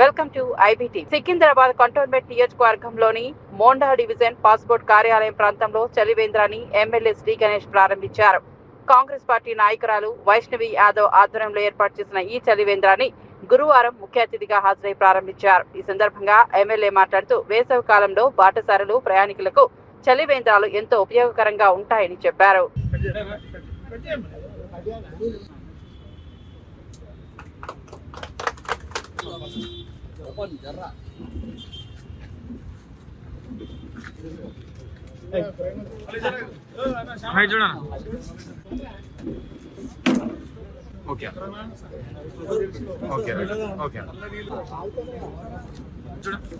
Welcome to iBT. Secunderabad cantonment నియోజకవర్గంలోని Monda division passport కార్యాలయం ప్రాంతంలో చలివేంద్రాన్ని ఎమ్మెల్యే శ్రీ గణేష్ ప్రారంభించారు. కాంగ్రెస్ పార్టీ నాయకురాలు వైష్ణవి యాదవ్ ఆధ్వర్యంలో ఏర్పాటు చేసిన ఈ చలివేంద్రాన్ని గురువారం ముఖ్య అతిథిగా హాజరై ప్రారంభించారు. ఈ సందర్భంగా ఎమ్మెల్యే మాట్లాడుతూ వేసవి కాలంలో బాటసారులు ప్రయాణికులకు చలివేంద్రాలు ఎంతో ఉపయోగకరంగా ఉంటాయని చెప్పారు. ఓకే ఓకే ఓకే చూడండి.